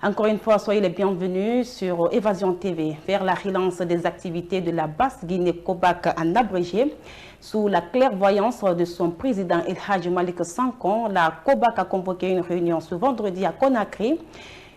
Encore une fois, soyez les bienvenus sur Évasion TV vers la relance des activités de la Basse-Guinée COBAC en abrégé. Sous la clairvoyance de son président El Hadji Malick Sanko, la COBAC a convoqué une réunion ce vendredi à Conakry.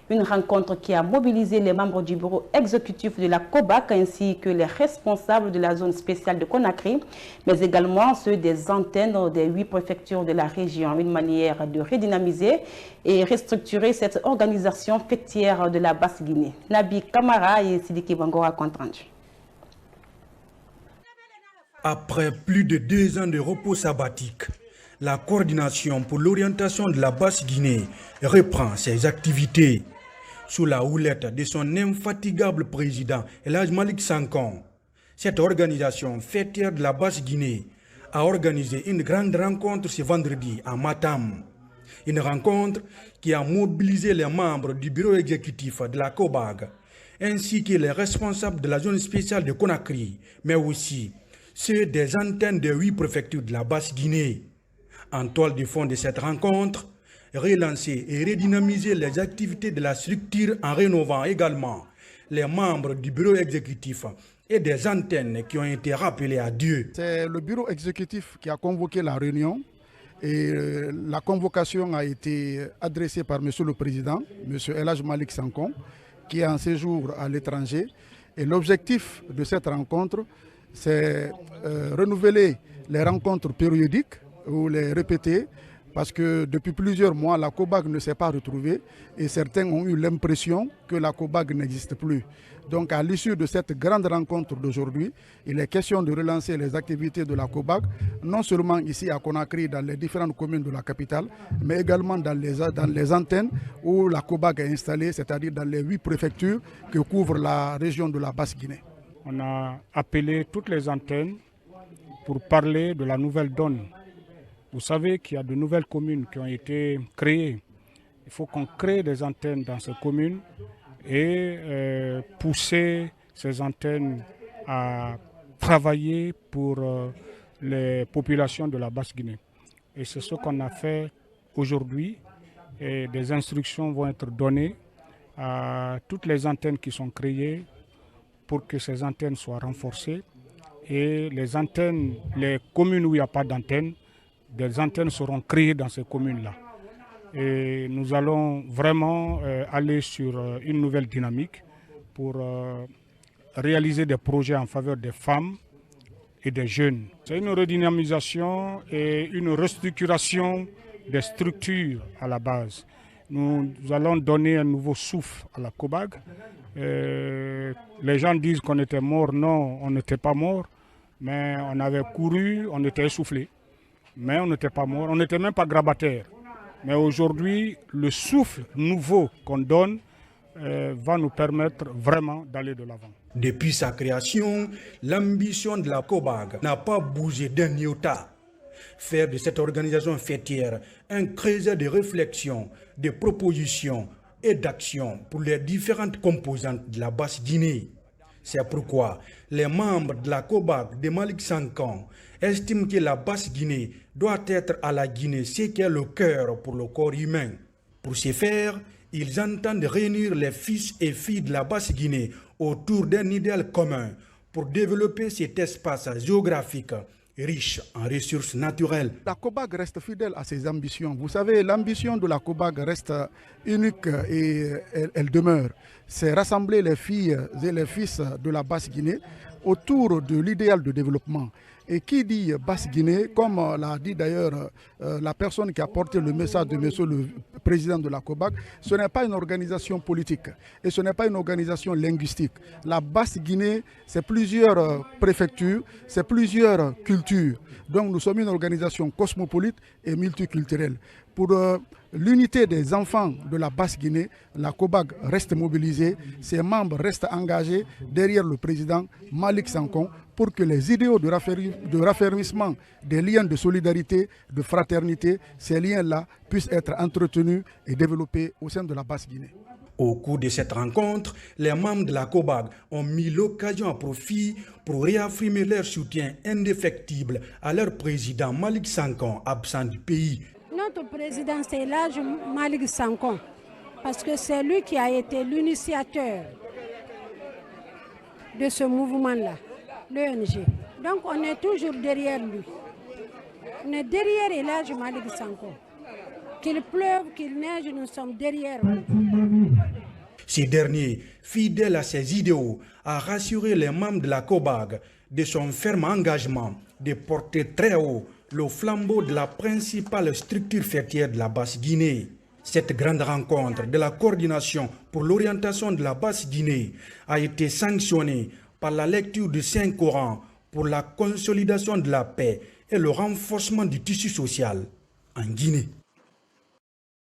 Une rencontre qui a mobilisé les membres du bureau exécutif de la COBAC ainsi que les responsables de la zone spéciale de Conakry, mais également ceux des antennes des 8 préfectures de la région. Une manière de redynamiser et restructurer cette organisation fêtière de la Basse-Guinée. Nabi Kamara et Sidiki Bangora compte rendu. Après plus de 2 ans de repos sabbatique, la coordination pour l'orientation de la Basse-Guinée reprend ses activités. Sous la houlette de son infatigable président El Hadji Malick Sanko, cette organisation fêtière de la Basse-Guinée a organisé une grande rencontre ce vendredi à Matam. Une rencontre qui a mobilisé les membres du bureau exécutif de la COBAC, ainsi que les responsables de la zone spéciale de Conakry, mais aussi ceux des antennes des 8 préfectures de la Basse-Guinée. En toile de fond de cette rencontre, relancer et redynamiser les activités de la structure en rénovant également les membres du bureau exécutif et des antennes qui ont été rappelés à Dieu. C'est le bureau exécutif qui a convoqué la réunion et la convocation a été adressée par M. le Président, M. El Hadji Malick Sanko, qui est en séjour à l'étranger. Et l'objectif de cette rencontre, c'est renouveler les rencontres périodiques ou les répéter, parce que depuis plusieurs mois, la COBAC ne s'est pas retrouvée et certains ont eu l'impression que la COBAC n'existe plus. Donc à l'issue de cette grande rencontre d'aujourd'hui, il est question de relancer les activités de la COBAC, non seulement ici à Conakry, dans les différentes communes de la capitale, mais également dans les antennes où la COBAC est installée, c'est-à-dire dans les 8 préfectures que couvre la région de la Basse-Guinée. On a appelé toutes les antennes pour parler de la nouvelle donne. Vous savez qu'il y a de nouvelles communes qui ont été créées. Il faut qu'on crée des antennes dans ces communes et pousser ces antennes à travailler pour les populations de la Basse-Guinée. Et c'est ce qu'on a fait aujourd'hui. Et des instructions vont être données à toutes les antennes qui sont créées pour que ces antennes soient renforcées. Et les antennes, les communes où il n'y a pas d'antenne, des antennes seront créées dans ces communes-là. Et nous allons vraiment aller sur une nouvelle dynamique pour réaliser des projets en faveur des femmes et des jeunes. C'est une redynamisation et une restructuration des structures à la base. Nous allons donner un nouveau souffle à la COBAC. Les gens disent qu'on était mort. Non, on n'était pas mort, mais on avait couru, on était essoufflé. Mais on n'était pas mort, on n'était même pas grabataire. Mais aujourd'hui, le souffle nouveau qu'on donne va nous permettre vraiment d'aller de l'avant. Depuis sa création, l'ambition de la COBAC n'a pas bougé d'un iota. Faire de cette organisation fêtière un creuset de réflexion, de propositions et d'actions pour les différentes composantes de la Basse-Guinée. C'est pourquoi les membres de la COBAC de Malick Sanko estiment que la Basse-Guinée doit être à la Guinée ce qu'est le cœur pour le corps humain. Pour ce faire, ils entendent réunir les fils et filles de la Basse-Guinée autour d'un idéal commun pour développer cet espace géographique riche en ressources naturelles. La COBAC reste fidèle à ses ambitions. Vous savez, l'ambition de la COBAC reste unique et elle demeure. C'est rassembler les filles et les fils de la Basse-Guinée autour de l'idéal de développement. Et qui dit Basse-Guinée, comme l'a dit d'ailleurs la personne qui a porté le message de monsieur le président de la COBAC, ce n'est pas une organisation politique et ce n'est pas une organisation linguistique. La Basse-Guinée, c'est plusieurs préfectures, c'est plusieurs cultures. Donc nous sommes une organisation cosmopolite et multiculturelle. Pour l'unité des enfants de la Basse-Guinée, la COBAC reste mobilisée, ses membres restent engagés derrière le président Malick Sanko pour que les idéaux de raffermissement des liens de solidarité, de fraternité, ces liens-là puissent être entretenus et développés au sein de la Basse-Guinée. Au cours de cette rencontre, les membres de la COBAC ont mis l'occasion à profit pour réaffirmer leur soutien indéfectible à leur président Malick Sanko, absent du pays. Notre président, c'est El Hadji Malick Sanko. parce que c'est lui qui a été l'initiateur de ce mouvement-là, l'ONG. Donc on est toujours derrière lui. On est derrière El Hadji Malick Sanko. Qu'il pleuve, qu'il neige, nous sommes derrière lui. Ce dernier, fidèle à ses idéaux, a rassuré les membres de la COBAG de son ferme engagement de porter très haut le flambeau de la principale structure fêtière de la Basse-Guinée. Cette grande rencontre de la coordination pour l'orientation de la Basse-Guinée a été sanctionnée par la lecture du Saint-Coran pour la consolidation de la paix et le renforcement du tissu social en Guinée.